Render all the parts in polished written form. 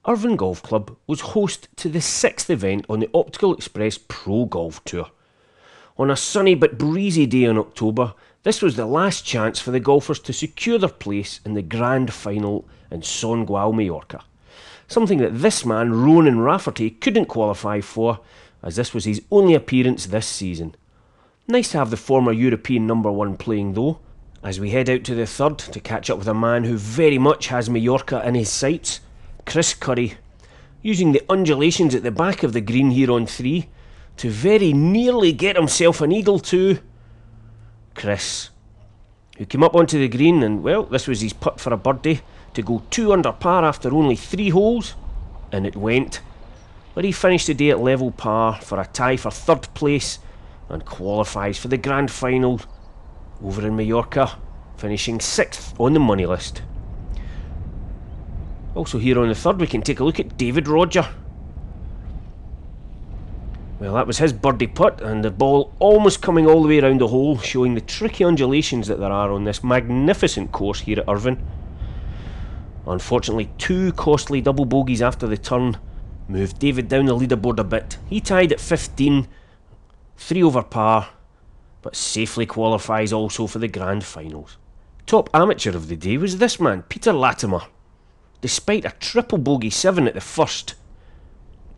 Irvine Golf Club was host to the 6th event on the Optical Express Pro Golf Tour. On a sunny but breezy day in October, this was the last chance for the golfers to secure their place in the grand final in Son Gual, Majorca. Something that this man, Ronan Rafferty, couldn't qualify for, as this was his only appearance this season. Nice to have the former European #1 playing though, as we head out to the third to catch up with a man who very much has Majorca in his sights, Chris Curry, using the undulations at the back of the green here on 3 to very nearly get himself an eagle too. Chris, who came up onto the green and, well, this was his putt for a birdie to go 2 under par after only 3 holes, and it went, but he finished the day at level par for a tie for 3rd place and qualifies for the grand final over in Majorca, finishing 6th on the money list. Also here on the third we can take a look at David Roger. Well, that was his birdie putt, and the ball almost coming all the way around the hole, showing the tricky undulations that there are on this magnificent course here at Irvine. Unfortunately, 2 costly double bogeys after the turn moved David down the leaderboard a bit. He tied at 15, 3 over par, but safely qualifies also for the grand finals. Top amateur of the day was this man, Peter Latimer. Despite a triple bogey 7 at the first,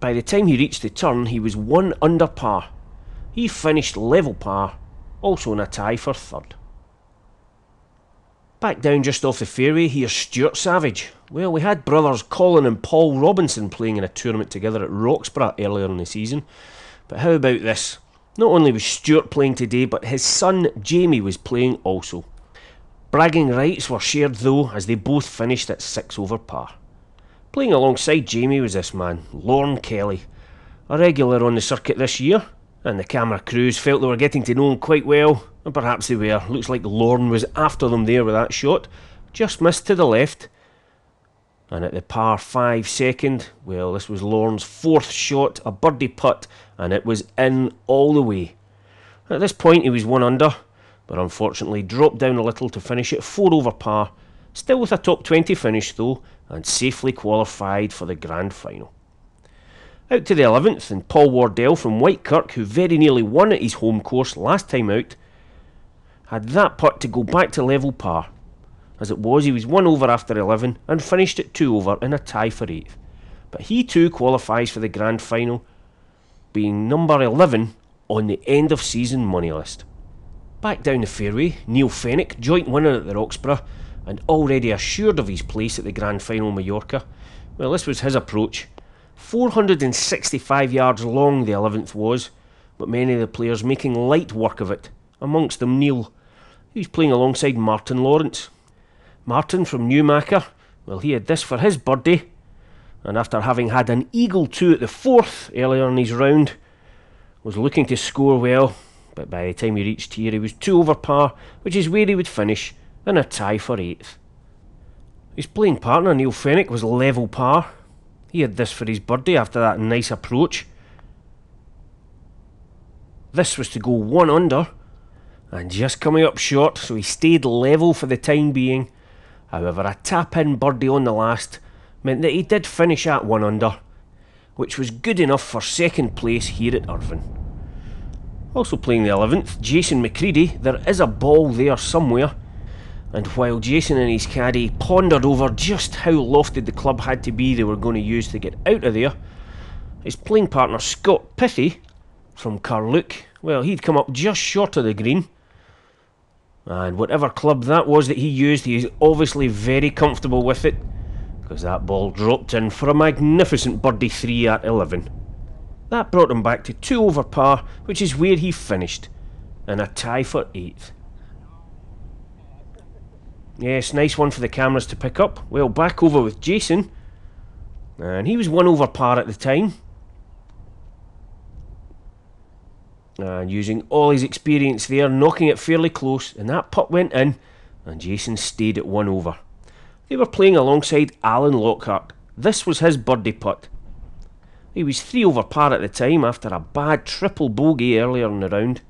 by the time he reached the turn he was 1 under par. He finished level par, also in a tie for 3rd. Back down just off the fairway, here's Stuart Savage. Well, we had brothers Colin and Paul Robinson playing in a tournament together at Roxburgh earlier in the season. But how about this? Not only was Stuart playing today, but his son Jamie was playing also. Bragging rights were shared though, as they both finished at 6 over par. Playing alongside Jamie was this man, Lorne Kelly, a regular on the circuit this year, and the camera crews felt they were getting to know him quite well, and perhaps they were. Looks like Lorne was after them there with that shot, just missed to the left. And at the par 5 second, well, this was Lorne's 4th shot, a birdie putt, and it was in all the way. At this point he was 1 under, but unfortunately dropped down a little to finish at 4 over par, still with a top 20 finish though, and safely qualified for the grand final. Out to the 11th, and Paul Wardell from Whitekirk, who very nearly won at his home course last time out, had that putt to go back to level par. As it was, he was 1 over after 11 and finished at 2 over in a tie for 8th. But he too qualifies for the grand final, being number 11 on the end of season money list. Back down the fairway, Neil Fenwick, joint winner at the Roxburgh, and already assured of his place at the grand final Majorca. Well, this was his approach. 465 yards long the 11th was, but many of the players making light work of it, amongst them Neil, who's playing alongside Martin Lawrence. Martin from Newmaker, well, he had this for his birdie, and after having had an eagle 2 at the 4th earlier in his round, was looking to score well, but by the time he reached here he was 2 over par, which is where he would finish, in a tie for 8th. His playing partner Neil Fenwick was level par. He had this for his birdie after that nice approach. This was to go 1 under, and just coming up short, so he stayed level for the time being. However, a tap-in birdie on the last meant that he did finish at 1 under, which was good enough for 2nd place here at Irvine. Also playing the 11th, Jason McCready. There is a ball there somewhere, and while Jason and his caddy pondered over just how lofted the club had to be they were going to use to get out of there, his playing partner Scott Pithy from Carluke, well, he'd come up just short of the green, and whatever club that was that he used, he is obviously very comfortable with it, because that ball dropped in for a magnificent birdie 3 at 11. That brought him back to 2 over par, which is where he finished, in a tie for 8th. Yes, nice one for the cameras to pick up. Well, back over with Jason, And he was 1 over par at the time. And using all his experience there, knocking it fairly close, and that putt went in, and Jason stayed at 1 over. They were playing alongside Alan Lockhart. This was his birdie putt. He was 3 over par at the time after a bad triple bogey earlier in the round,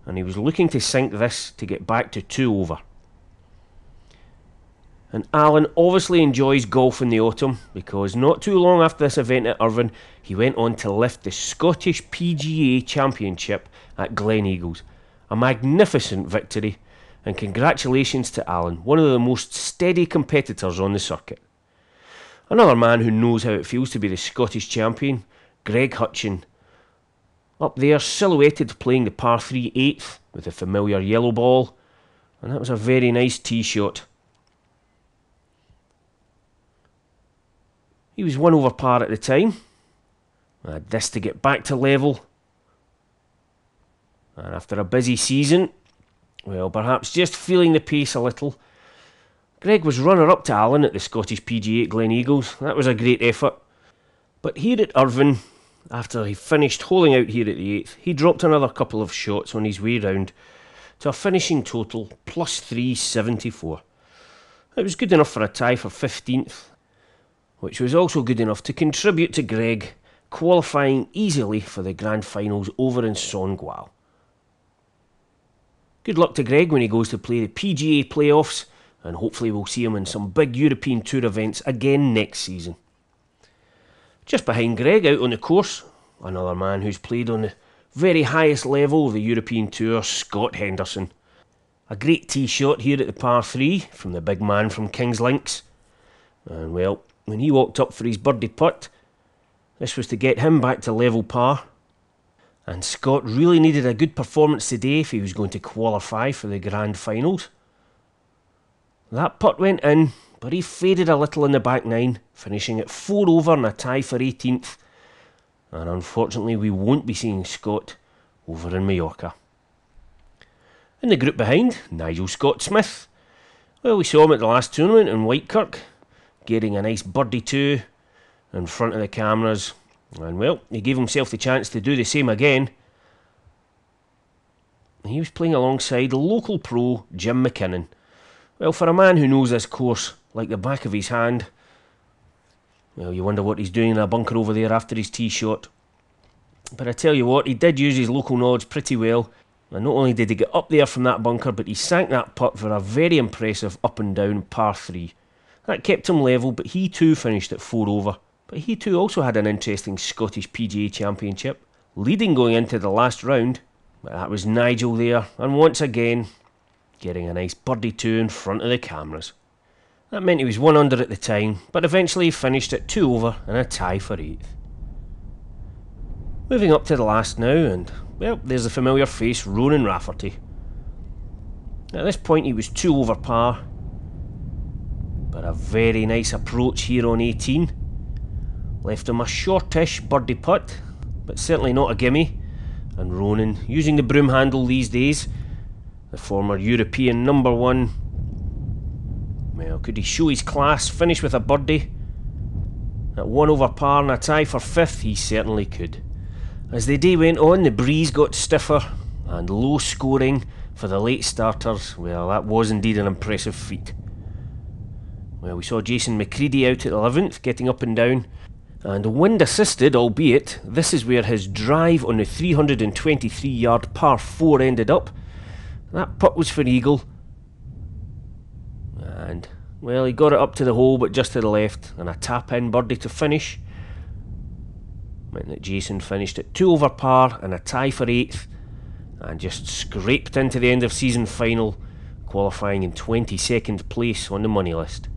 and he was looking to sink this to get back to 2 over. And Alan obviously enjoys golf in the autumn, because not too long after this event at Irvine, he went on to lift the Scottish PGA Championship at Gleneagles. A magnificent victory, and congratulations to Alan, one of the most steady competitors on the circuit. Another man who knows how it feels to be the Scottish champion, Greg Hutchin. Up there, silhouetted playing the par 3 8th with the familiar yellow ball, and that was a very nice tee shot. He was 1 over par at the time. I had this to get back to level. And after a busy season, well, perhaps just feeling the pace a little, Greg was runner-up to Alan at the Scottish PGA at Gleneagles. That was a great effort. But here at Irvine, after he finished holing out here at the 8th, he dropped another couple of shots on his way round to a finishing total plus 374. It was good enough for a tie for 15th, which was also good enough to contribute to Greg qualifying easily for the grand finals over in Songual. Good luck to Greg when he goes to play the PGA playoffs, and hopefully we'll see him in some big European Tour events again next season. Just behind Greg out on the course, another man who's played on the very highest level of the European Tour, Scott Henderson. A great tee shot here at the par 3 from the big man from Kings Links. And well, when he walked up for his birdie putt, this was to get him back to level par. And Scott really needed a good performance today if he was going to qualify for the grand finals. That putt went in, but he faded a little in the back 9, finishing at 4 over and a tie for 18th. And unfortunately we won't be seeing Scott over in Majorca. In the group behind, Nigel Scott-Smith. Well, we saw him at the last tournament in Whitekirk, getting a nice birdie 2 in front of the cameras. And well, he gave himself the chance to do the same again. He was playing alongside local pro Jim McKinnon. Well, for a man who knows this course like the back of his hand, well, you wonder what he's doing in a bunker over there after his tee shot. But I tell you what, he did use his local knowledge pretty well. And not only did he get up there from that bunker, but he sank that putt for a very impressive up and down par 3. That kept him level, but he too finished at 4 over. But he too also had an interesting Scottish PGA Championship, leading going into the last round. But that was Nigel there, and once again, getting a nice birdie 2 in front of the cameras. That meant he was 1 under at the time, but eventually he finished at 2 over and a tie for 8th. Moving up to the last now, and well, there's the familiar face, Ronan Rafferty. At this point he was 2 over par, but a very nice approach here on 18. Left him a shortish birdie putt, but certainly not a gimme. And Ronan, using the broom handle these days, the former European number 1. Well, could he show his class, finish with a birdie? At 1 over par and a tie for 5th, he certainly could. As the day went on, the breeze got stiffer, and low scoring for the late starters. Well, that was indeed an impressive feat. Well, we saw Jason McCreadie out at 11th, getting up and down. And wind assisted, albeit, this is where his drive on the 323 yard par 4 ended up. That putt was for eagle. And, well, he got it up to the hole, but just to the left, and a tap-in birdie to finish. Meant that Jason finished at 2 over par and a tie for 8th, and just scraped into the end of season final, qualifying in 22nd place on the money list.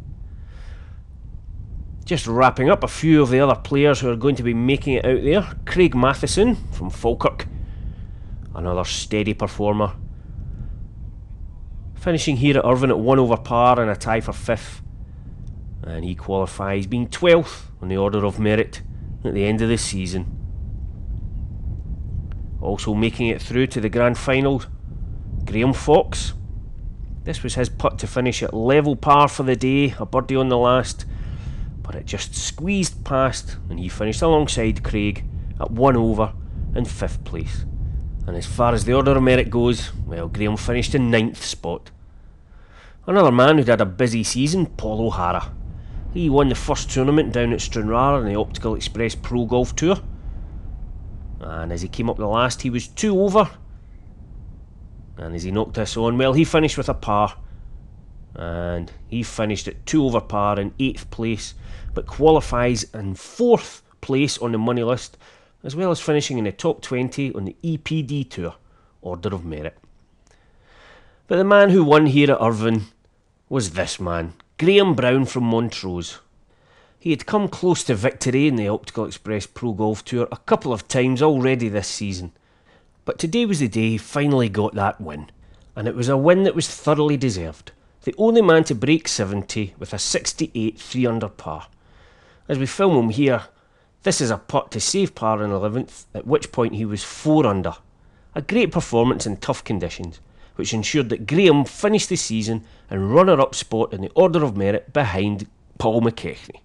Just wrapping up a few of the other players who are going to be making it out there. Craig Matheson from Falkirk, another steady performer. Finishing here at Irvine at 1 over par and a tie for 5th. And he qualifies being 12th on the order of merit at the end of the season. Also making it through to the grand finals, Graham Fox. This was his putt to finish at level par for the day, a birdie on the last. but it just squeezed past and he finished alongside Craig at 1 over in 5th place. And as far as the order of merit goes, well, Graham finished in 9th spot. Another man who'd had a busy season, Paul O'Hara. He won the first tournament down at Stranraer in the Optical Express Pro Golf Tour. And as he came up the last, he was 2 over. And as he knocked this on, well, he finished with a par. And he finished at 2 over par in 8th place, but qualifies in 4th place on the money list, as well as finishing in the top 20 on the EPD Tour Order of Merit. But the man who won here at Irvine was this man, Graham Brown from Montrose. He had come close to victory in the Optical Express Pro Golf Tour a couple of times already this season, but today was the day he finally got that win, and it was a win that was thoroughly deserved. The only man to break 70 with a 68 3 under par. As we film him here, this is a putt to save par in 11th, at which point he was 4 under. A great performance in tough conditions, which ensured that Graham finished the season in runner-up spot in the Order of Merit behind Paul McKechnie.